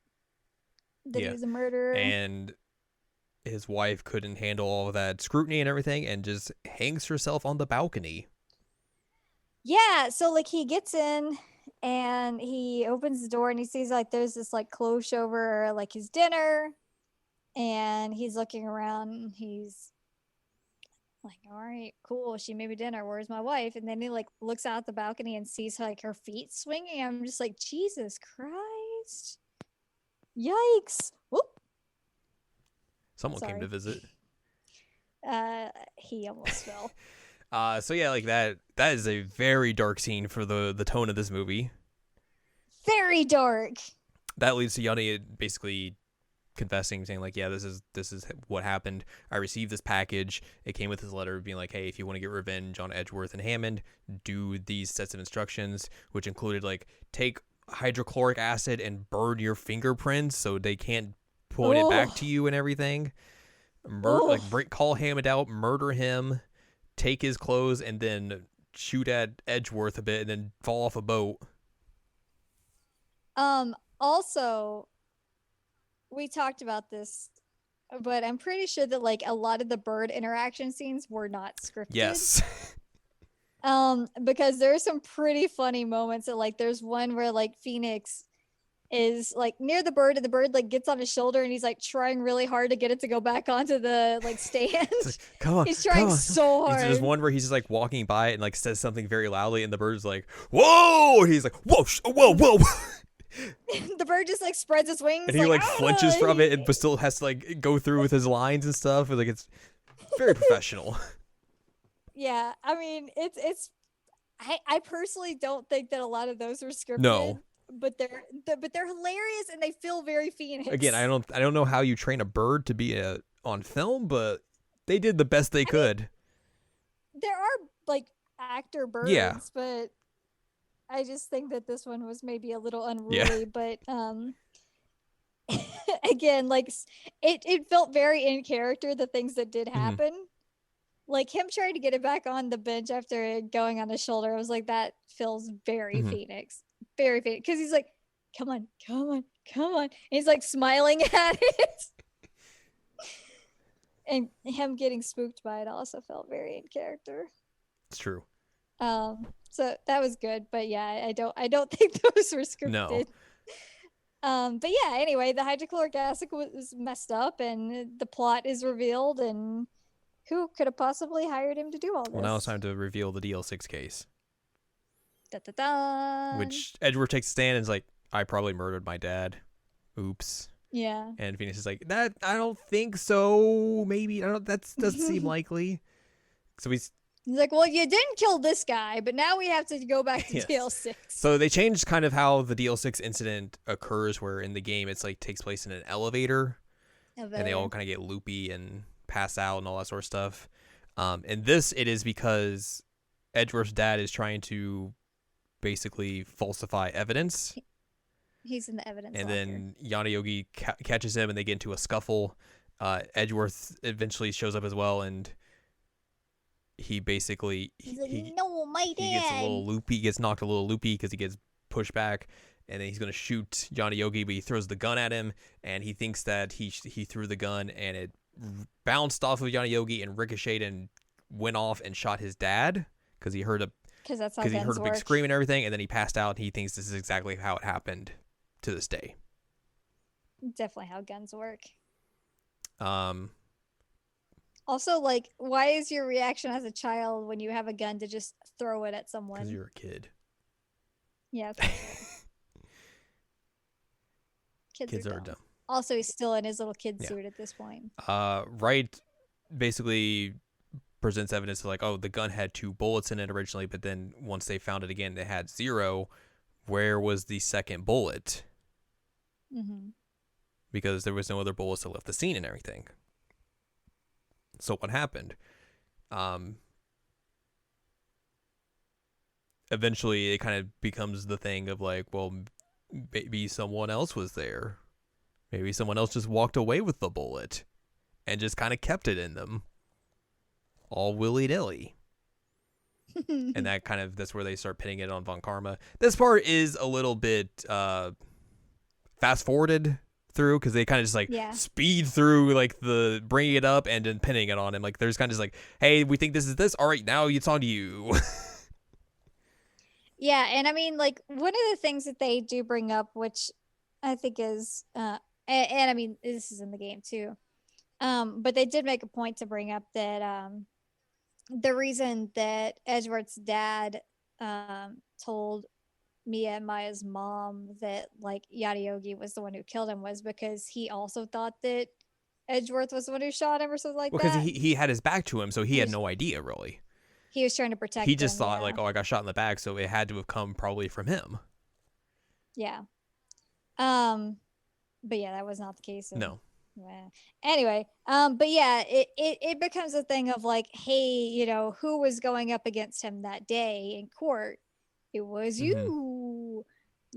that he was a murderer, and his wife couldn't handle all of that scrutiny and everything, and just hangs herself on the balcony. Yeah, so like he gets in and he opens the door and he sees like there's this like cloche over like his dinner, and he's looking around and he's like, all right, cool, she made me dinner, where's my wife? And then he like looks out the balcony and sees like her feet swinging. I'm just like, Jesus Christ, yikes. Whoop. Someone came to visit. He almost fell. So yeah, like that is a very dark scene for the tone of this movie. Very dark. That leads to Yanni basically confessing, saying like, yeah, this is what happened. I received this package. It came with his letter being like, hey, if you want to get revenge on Edgeworth and Hammond, do these sets of instructions, which included like take hydrochloric acid and burn your fingerprints so they can't point it back to you and everything. Call Hammond out, murder him, take his clothes, and then shoot at Edgeworth a bit and then fall off a boat. Also, we talked about this, but I'm pretty sure that like a lot of the bird interaction scenes were not scripted. Yes. Because there's some pretty funny moments that like there's one where like Phoenix is like near the bird, and the bird like gets on his shoulder, and he's like trying really hard to get it to go back onto the like stand. Like, come on, He's trying so hard. There's one where he's just like walking by it and like says something very loudly, and the bird's like, "Whoa!" And he's like, "Whoa, whoa, whoa!" The bird just like spreads its wings, and he like flinches from it, and but still has to like go through with his lines and stuff. Like it's very professional. Yeah, I mean, it's. I personally don't think that a lot of those were scripted. No. But they're hilarious, and they feel very Phoenix. Again, I don't know how you train a bird to be on film, but they did the best they could. There are like actor birds, yeah, but I just think that this one was maybe a little unruly. Yeah. But again, like it felt very in character, the things that did happen. Mm-hmm. Like him trying to get it back on the bench after it going on his shoulder, I was like, that feels very mm-hmm. Phoenix. Very Phoenix. Because he's like, come on. And he's like smiling at it. And him getting spooked by it also felt very in character. It's true. So that was good. But yeah, I don't think those were scripted. No. But yeah, anyway, the hydrochloric acid was messed up, and the plot is revealed, and who could have possibly hired him to do all this? Well, now it's time to reveal the DL6 case. Da-da-da. Which Edward takes a stand and is like, I probably murdered my dad. Oops. Yeah. And Phoenix is like, that I don't think so. Maybe that doesn't seem likely. So he's like, well, you didn't kill this guy, but now we have to go back to yes. DL6. So they changed kind of how the DL6 incident occurs, where in the game it's like takes place in an elevator. And they all kind of get loopy and pass out and all that sort of stuff. And this, it is because Edgeworth's dad is trying to basically falsify evidence. He's in the evidence and locker. Then Yana Yogi catches him, and they get into a scuffle. Edgeworth eventually shows up as well, and he basically no, my dad. He gets a little loopy. He gets knocked a little loopy because he gets pushed back, and then he's gonna shoot Yana Yogi, but he throws the gun at him, and he thinks that he threw the gun, and it bounced off of Yana Yogi and ricocheted and went off and shot his dad because he heard a big scream and everything, and then he passed out. And he thinks this is exactly how it happened to this day. Definitely how guns work. Also, like, why is your reaction as a child when you have a gun to just throw it at someone? Because you're a kid. Yeah. Kids are dumb. Also, he's still in his little kid suit at this point. Wright basically presents evidence to like, oh, the gun had 2 bullets in it originally, but then once they found it again, it had 0. Where was the second bullet? Mm-hmm. Because there was no other bullets that left the scene and everything. So what happened? Eventually, it kind of becomes the thing of like, well, maybe someone else was there. Maybe someone else just walked away with the bullet and just kind of kept it in them. All willy-nilly. And that's where they start pinning it on Von Karma. This part is a little bit fast-forwarded through, because they kind of just like speed through like the bringing it up and then pinning it on him. Like there's kind of just like, hey, we think this is this. All right, now it's on you. Yeah, and I mean, like, one of the things that they do bring up, which I think is, and I mean, this is in the game too, but they did make a point to bring up that the reason that Edgeworth's dad told Mia and Maya's mom that, like, Yada Yogi was the one who killed him was because he also thought that Edgeworth was the one who shot him or something like that. Because he had his back to him, so he had no idea, really. He was trying to protect him. He just thought, like, oh, I got shot in the back, so it had to have come probably from him. Yeah. But yeah, that was not the case. No. Anyway, but yeah, it becomes a thing of like, hey, you know, who was going up against him that day in court? It was you. Mm-hmm.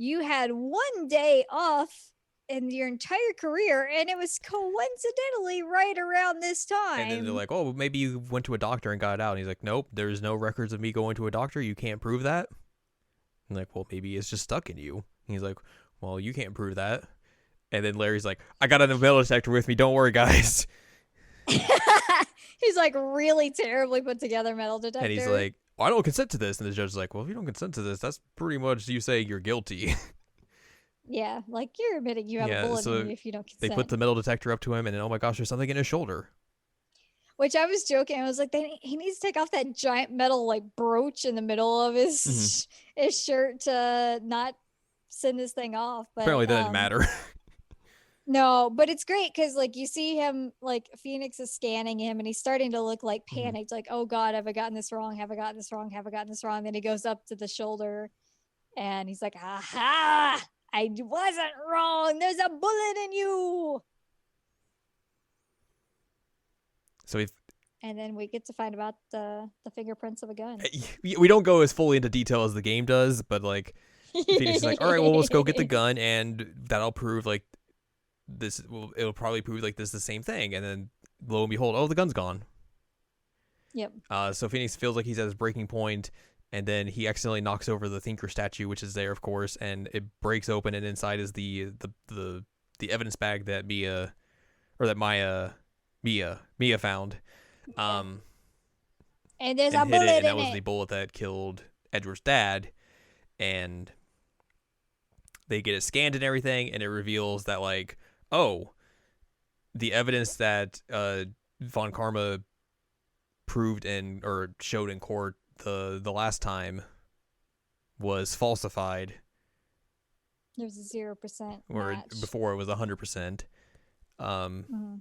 You had one day off in your entire career, and it was coincidentally right around this time. And then they're like, oh, maybe you went to a doctor and got it out. And he's like, nope, there's no records of me going to a doctor. You can't prove that. I'm like, well, maybe it's just stuck in you. And he's like, well, you can't prove that. And then Larry's like, I got a metal detector with me. Don't worry, guys. He's like really terribly put together metal detector. And he's like, I don't consent to this. And the judge's like, well, if you don't consent to this, that's pretty much you say you're guilty. Yeah, like you're admitting you have a Yeah, bullet in so you if you don't they put consent. the metal detector up to him, and then, oh my gosh, there's something in his shoulder. Which I was joking. I was like, he needs to take off that giant metal like brooch in the middle of Mm-hmm. his shirt to not send this thing off. Apparently, But that didn't matter. no, but it's great because like you see him, like Phoenix is scanning him and he's starting to look like Mm-hmm. panicked, like, oh God, have I gotten this wrong? Have I gotten this wrong? Have I gotten this wrong? Then he goes up to the shoulder and he's like, aha, I wasn't wrong. There's a bullet in you. So And then we get to find about the fingerprints of a gun. we don't go as fully into detail as the game does, but like Phoenix is like, all right, well, let's go get the gun, and that'll prove like this. It'll probably prove like this is the same thing, and then lo and behold, oh, the gun's gone. Yep. So Phoenix feels like he's at his breaking point, and then he accidentally knocks over the Thinker statue, which is there, of course, and it breaks open, and inside is the evidence bag that Mia found. And there's and a hid bullet it, and that in was it. the bullet that killed Edward's dad. And they get it scanned and everything, and it reveals that like, oh, the evidence that Von Karma proved or showed in court the last time was falsified. There was a 0% Or match. before it was 100%. Mm-hmm.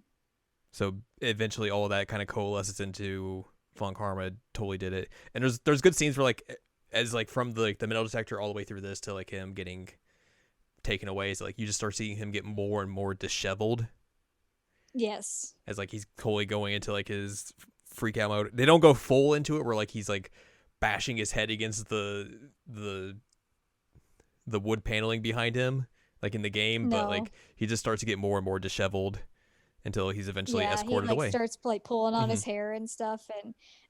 So eventually all of that kind of coalesces into Von Karma totally did it. And there's good scenes where like, as like from the metal detector all the way through this to like him getting taken away, so like you just start seeing him get more and more disheveled. Yes. As like he's totally going into like his freak out mode. They don't go full into it where like he's like bashing his head against the wood paneling behind him like in the game, but like he just starts to get more and more disheveled until he's eventually escorted he away. starts like pulling on his hair and stuff.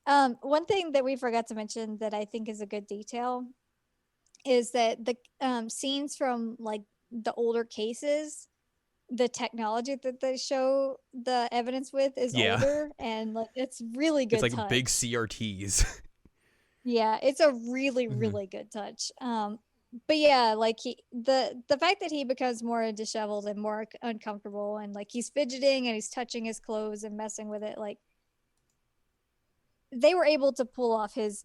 And one thing that we forgot to mention that I think is a good detail is that the scenes from like the older cases, the technology that they show the evidence with is older, and like it's really good. It's like touch. big CRTs. Yeah, it's a really really good touch. But yeah, like the fact that he becomes more disheveled and more uncomfortable, and like he's fidgeting and he's touching his clothes and messing with it, like they were able to pull off his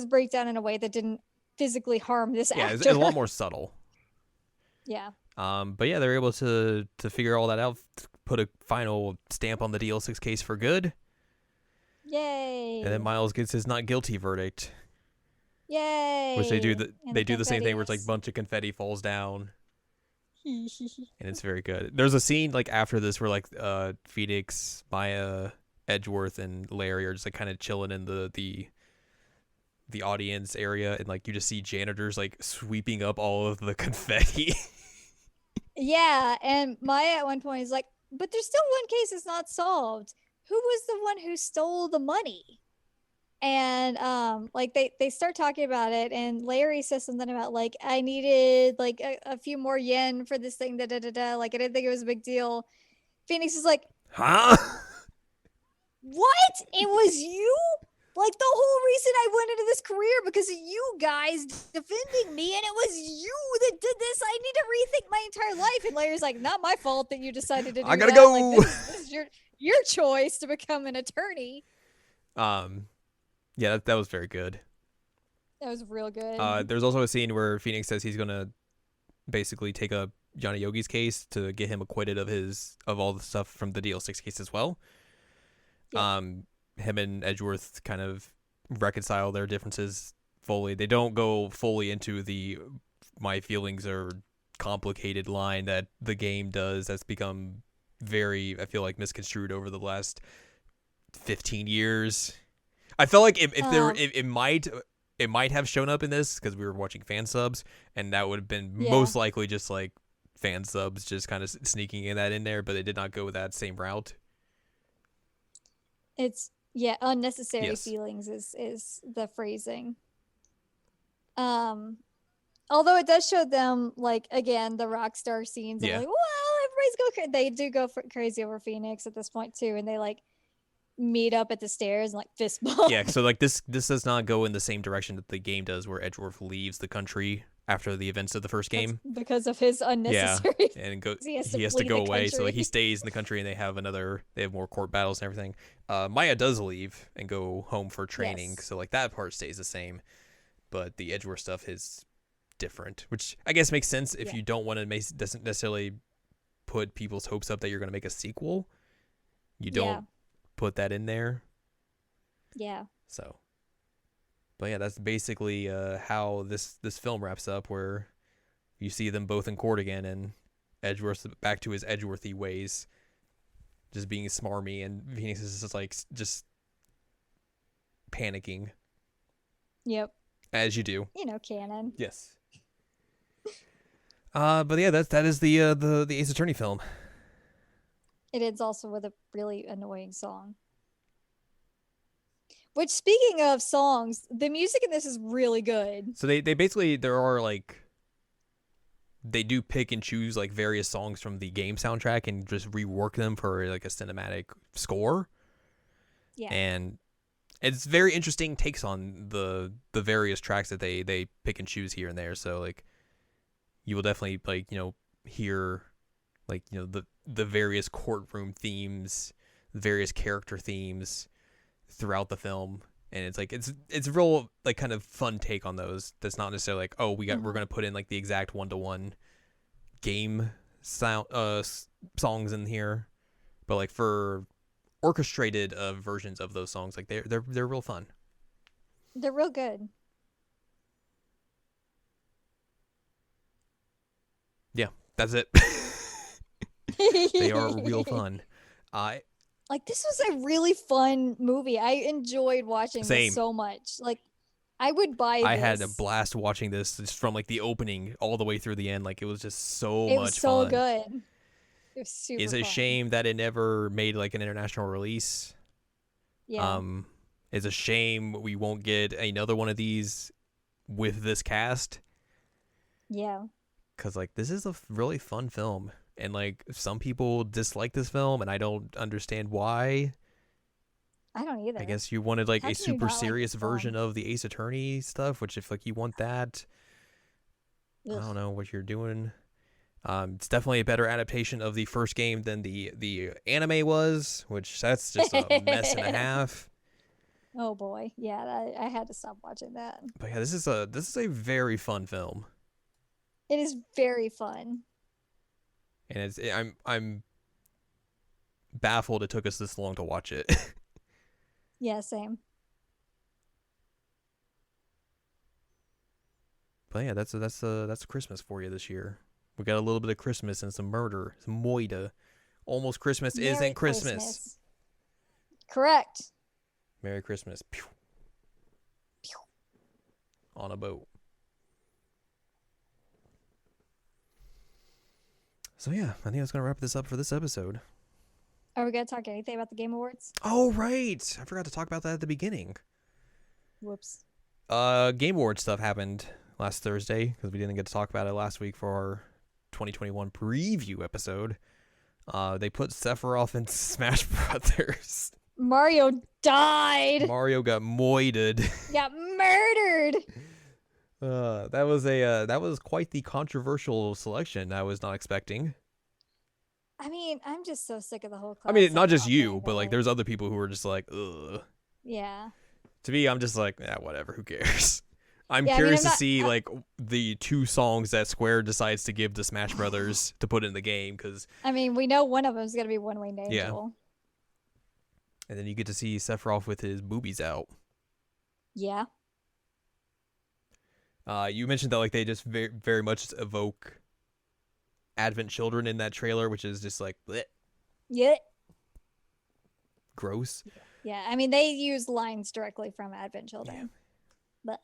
breakdown in a way that didn't physically harm this actor. It's a lot more subtle. Yeah. But yeah, they're able to figure all that out, put a final stamp on the DL6 case for good. Yay! And then Miles gets his not guilty verdict. Yay! Which they do the same thing where it's like a bunch of confetti falls down. And it's very good. There's a scene like after this where like Phoenix, Maya, Edgeworth, and Larry are just like kind of chilling in the audience area, and like you just see janitors like sweeping up all of the confetti. Yeah, and Maya at one point is like, but there's still one case that's not solved. Who was the one who stole the money? And like they start talking about it, and Larry says something about like, I needed like a few more yen for this thing, like I didn't think it was a big deal. Phoenix is like, Huh? What? It was you? Like the whole reason I went into this career because of you guys defending me, and it was you that did this. I need to rethink my entire life. And Larry's like, not my fault that you decided to do I gotta that. go. Like, this is your choice to become an attorney. Yeah, that was very good. That was real good. There's also a scene where Phoenix says he's gonna basically take up Johnny Yogi's case to get him acquitted of all the stuff from the DL6 case as well. Yeah. Him and Edgeworth kind of reconcile their differences fully. They don't go fully into the my feelings are complicated line that the game does. That's become very, I feel like, misconstrued over the last 15 years. I felt like it might have shown up in this because we were watching fan subs, and that would have been most likely just like fan subs just kind of sneaking in there, but they did not go that same route. It's unnecessary feelings is the phrasing. Although it does show them like again the rock star scenes of like, well, everybody's they do go crazy over Phoenix at this point too, and they like meet up at the stairs and like fist bump. Yeah, so like this does not go in the same direction that the game does, where Edgeworth leaves the country after the events of the first game. Because of his Yeah, unnecessary. and He has he to has to flee go the away. So like, country. he stays in the country, and they have more court battles and everything. Maya does leave and go home for training, Yes. so like that part stays the same, but the Edgeworth stuff is different, which I guess makes sense if Yeah. you don't want to doesn't necessarily put people's hopes up that you're going to make a sequel. You don't put that in there. Yeah. So, but yeah, that's basically how this film wraps up, where you see them both in court again, and Edgeworth back to his Edgeworthy ways, just being smarmy, and Phoenix is just like just panicking. Yep. As you do. You know, canon. Yes. But yeah, that is the Ace Attorney film. It ends also with a really annoying song. Which, speaking of songs, the music in this is really good. So they basically, there are like, they do pick and choose like various songs from the game soundtrack and just rework them for like a cinematic score. Yeah. And it's very interesting takes on the various tracks that they pick and choose here and there. So like, you will definitely like, hear like, the various courtroom themes, the various character themes throughout the film. And it's like, it's real like kind of fun take on those. That's not necessarily like, oh, we're gonna put in like the exact 1-to-1 game sound songs in here, but like for orchestrated versions of those songs, like they're real fun. They're real good. Yeah, that's it. They are real fun. Like, this was a really fun movie. I enjoyed watching this so much. Like, I would buy this. I had a blast watching this just from like the opening all the way through the end. Like, it was just so much fun. It was so good. It was super It's a shame that it never made like an international release. Yeah. It's a shame we won't get another one of these with this cast. Yeah. Because like, this is a really fun film. And like, some people dislike this film, and I don't understand why. I don't either. I guess you wanted like a super serious version of the Ace Attorney stuff, which if like you want that, I don't know what you're doing. It's definitely a better adaptation of the first game than the anime was, which that's just a mess and a half. Oh boy, yeah, I had to stop watching that. But yeah, this is a very fun film. It is very fun. And I'm baffled it took us this long to watch it. Yeah, same. But yeah, that's Christmas for you this year. We got a little bit of Christmas and some murder, some moida. Almost Christmas Merry isn't Christmas. Correct. Merry Christmas. Pew. Pew. On a boat. So yeah, I think that's gonna wrap this up for this episode. Are we gonna talk anything about the Game Awards? Oh right, I forgot to talk about that at the beginning. Whoops. Game Awards stuff happened last Thursday because we didn't get to talk about it last week for our 2021 preview episode. They put Sephiroth in Smash Brothers. Mario died. Mario got moided. Got murdered. That was quite the controversial selection. I was not expecting. I mean, I'm just so sick of the whole class. I mean, not just you, but like there's other people who are just like, ugh. Yeah. To me, I'm just like, whatever, who cares? I'm curious to see like the two songs that Square decides to give to Smash Brothers to put in the game, because I mean, we know one of them is gonna be One Winged Angel. Yeah. And then you get to see Sephiroth with his boobies out. Yeah. You mentioned that like they just very, very much evoke Advent Children in that trailer, which is just like, bleh. Yeah. Gross. Yeah, I mean they use lines directly from Advent Children. Yeah. But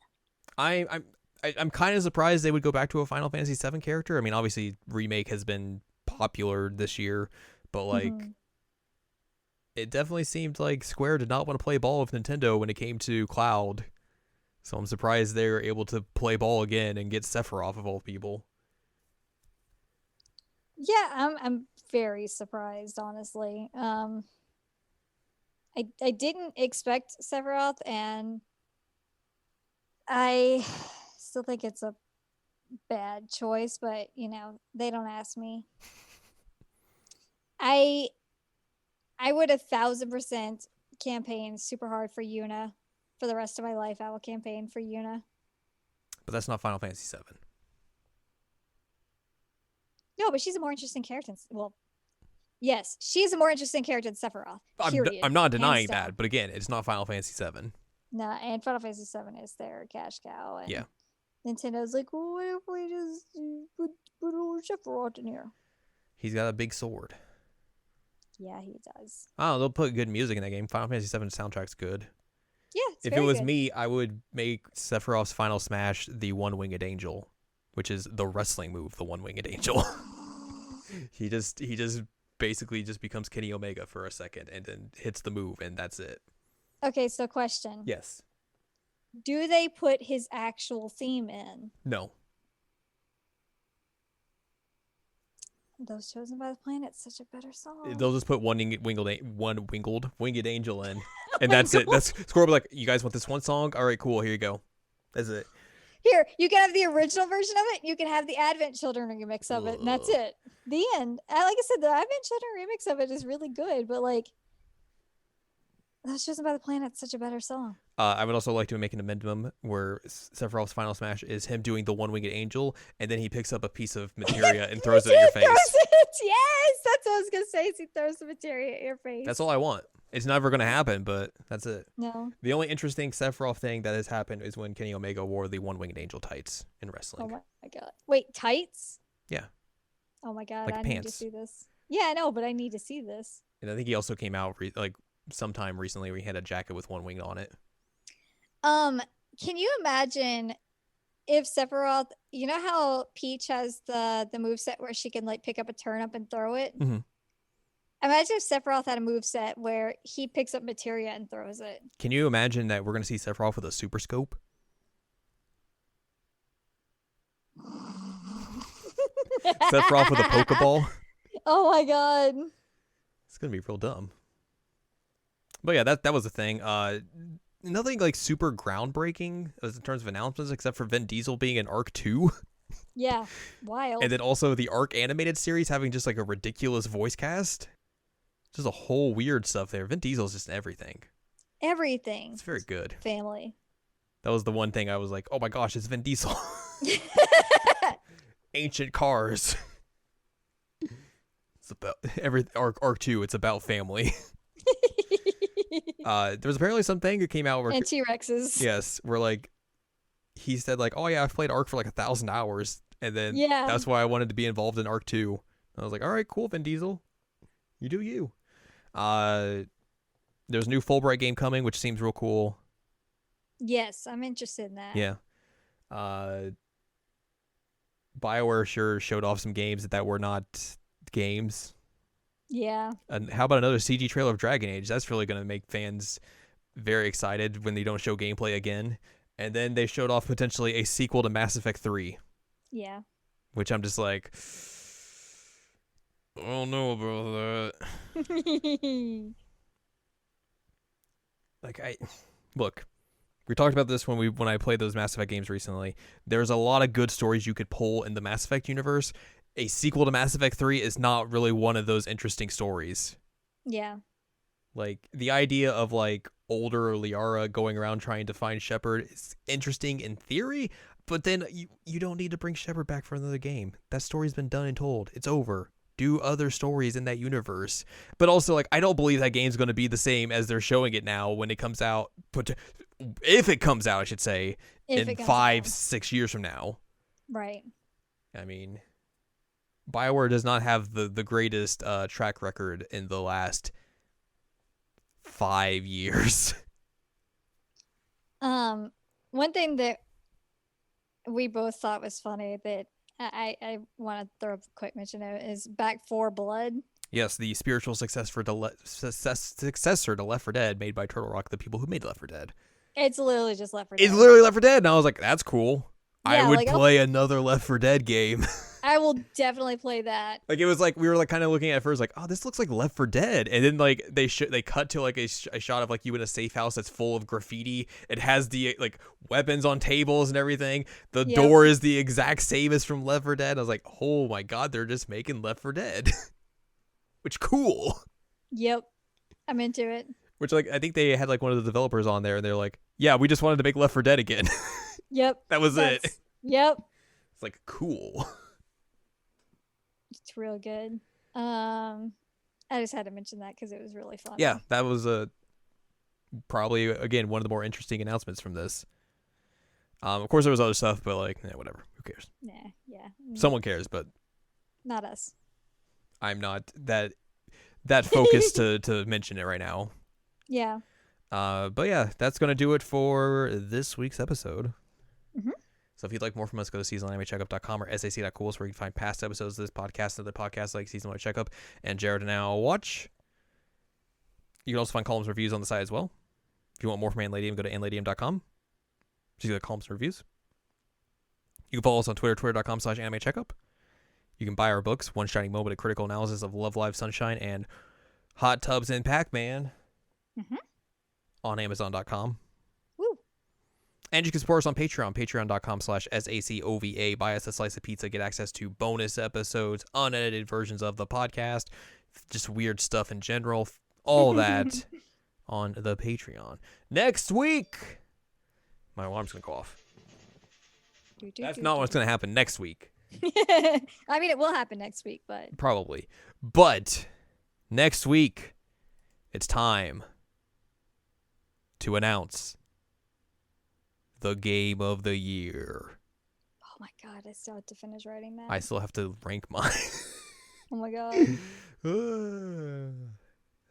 I'm kind of surprised they would go back to a Final Fantasy VII character. I mean, obviously Remake has been popular this year, but like it definitely seemed like Square did not want to play ball with Nintendo when it came to Cloud. So I'm surprised they were able to play ball again and get Sephiroth of all people. Yeah, I'm very surprised, honestly. I didn't expect Sephiroth, and I still think it's a bad choice, but they don't ask me. I would 1,000% campaign super hard for Yuna. For the rest of my life, I will campaign for Yuna. But that's not Final Fantasy VII. No, but she's a more interesting character. Well, yes, she's a more interesting character than Sephiroth. Period. I'm not denying that, but again, it's not Final Fantasy VII. No, and Final Fantasy VII is their cash cow. And yeah. Nintendo's like, well, what if we just put a little Sephiroth in here? He's got a big sword. Yeah, he does. Oh, they'll put good music in that game. Final Fantasy VII soundtrack's good. Yeah, if it was me, I would make Sephiroth's Final Smash the One-Winged Angel, which is the wrestling move, the One-Winged Angel. he just basically just becomes Kenny Omega for a second and then hits the move, and that's it. Okay, so question. Yes. Do they put his actual theme in? No. Those Chosen by the Planet's such a better song. They'll just put one winged angel in, and that's it. That's Squirrel will be like, you guys want this one song? All right, cool. Here you go. That's it. Here, you can have the original version of it. You can have the Advent Children remix of it, and that's it. The end. Like I said, the Advent Children remix of it is really good, but like, Those Chosen by the Planet's such a better song. I would also like to make an amendment where Sephiroth's Final Smash is him doing the One-Winged Angel, and then he picks up a piece of materia and throws it at your face. Yes, that's what I was going to say. Is he throws the materia at your face. That's all I want. It's never going to happen, but that's it. No. The only interesting Sephiroth thing that has happened is when Kenny Omega wore the One-Winged Angel tights in wrestling. Oh my god. Wait, tights? Yeah. Oh my god, like I pants. Need to see this. Yeah, I know, but I need to see this. And I think he also came out sometime recently where he had a jacket with one wing on it. Can you imagine if Sephiroth, you know how Peach has the moveset where she can like pick up a turnip and throw it? Mm-hmm. Imagine if Sephiroth had a moveset where he picks up materia and throws it. Can you imagine that we're going to see Sephiroth with a super scope? Sephiroth with a Pokeball? Oh my god. It's going to be real dumb. But yeah, that was the thing. Nothing like super groundbreaking in terms of announcements except for Vin Diesel being in Arc 2. Yeah, wild. And then also the Arc animated series having just like a ridiculous voice cast. Just a whole weird stuff there. Vin Diesel's just everything. Everything. It's very good. Family. That was the one thing I was like, oh my gosh, it's Vin Diesel. Ancient cars. It's about Arc 2, it's about family. There was apparently something that came out where and T-Rexes. Yes, where like he said like, oh yeah, I've played Arc for like 1,000 hours, and then that's why I wanted to be involved in Arc 2. I was like, all right, cool, Vin Diesel, you do you. There's a new Fulbright game coming, which seems real cool. Yes, I'm interested in that. Yeah. BioWare sure showed off some games that were not games. Yeah. And how about another CG trailer of Dragon Age? That's really going to make fans very excited when they don't show gameplay again. And then they showed off potentially a sequel to Mass Effect 3. Yeah. Which I'm just like, I don't know about that. Look, we talked about this when I played those Mass Effect games recently. There's a lot of good stories you could pull in the Mass Effect universe. A sequel to Mass Effect 3 is not really one of those interesting stories. Yeah. Like, the idea of, like, older Liara going around trying to find Shepard is interesting in theory, but then you don't need to bring Shepard back for another game. That story's been done and told. It's over. Do other stories in that universe. But also, like, I don't believe that game's going to be the same as they're showing it now when it comes out. If it comes out, I should say, in 5-6 years from now. Right. I mean, BioWare does not have the greatest track record in the last 5 years. One thing that we both thought was funny that I want to throw a quick mention of is Back 4 Blood. Yes, the spiritual successor to Left 4 Dead, made by Turtle Rock, the people who made Left 4 Dead. It's literally just Left 4 Dead. It's literally Left 4 Dead, and I was like, that's cool. Yeah, I would play another Left 4 Dead game. I will definitely play that. Like, it was like, we were like kind of looking at first like, oh, this looks like Left 4 Dead. And then like they cut to like a shot of like you in a safe house that's full of graffiti. It has the like weapons on tables and everything. The door is the exact same as from Left 4 Dead. I was like, oh my God, they're just making Left 4 Dead. Which, cool. Yep. I'm into it. Which, like, I think they had like one of the developers on there and they're like, yeah, we just wanted to make Left 4 Dead again. Yep. That was it. Yep. It's like, cool. It's real good. I just had to mention that because it was really fun. Yeah, that was probably, again, one of the more interesting announcements from this. Of course, there was other stuff, but like, whatever. Who cares? Yeah. Someone cares, but not us. I'm not that focused to mention it right now. Yeah. But yeah, that's gonna do it for this week's episode. Mm-hmm. So if you'd like more from us, go to seasonalanimeCheckup.com or sac.cool, where you can find past episodes of this podcast and other podcasts like Season Anime Checkup and Jared and Now Watch. You can also find columns and reviews on the site as well. If you want more from Anne Ladyem, go to AnneLadyem.com. She's got columns and reviews. You can follow us on Twitter, twitter.com/AnimeCheckup. You can buy our books, One Shining Moment, a critical analysis of Love, Live, Sunshine, and Hot Tubs and Pac-Man, on Amazon.com. And you can support us on Patreon, patreon.com/SACOVA. Buy us a slice of pizza, get access to bonus episodes, unedited versions of the podcast, just weird stuff in general, all that on the Patreon. Next week, my alarm's going to go off. That's not what's going to happen next week. I mean, it will happen next week, but... Probably. But next week, it's time to announce the game of the year. Oh my God, I still have to finish writing that. I still have to rank mine. Oh my God.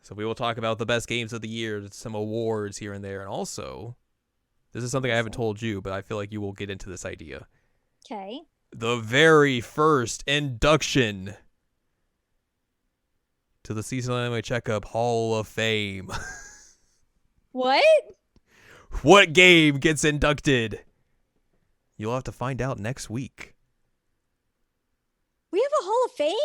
So we will talk about the best games of the year, some awards here and there, and also, this is something I haven't told you, but I feel like you will get into this idea. Okay. The very first induction to the Seasonal Anime Checkup Hall of Fame. What? What game gets inducted? You'll have to find out next week. We have a Hall of Fame?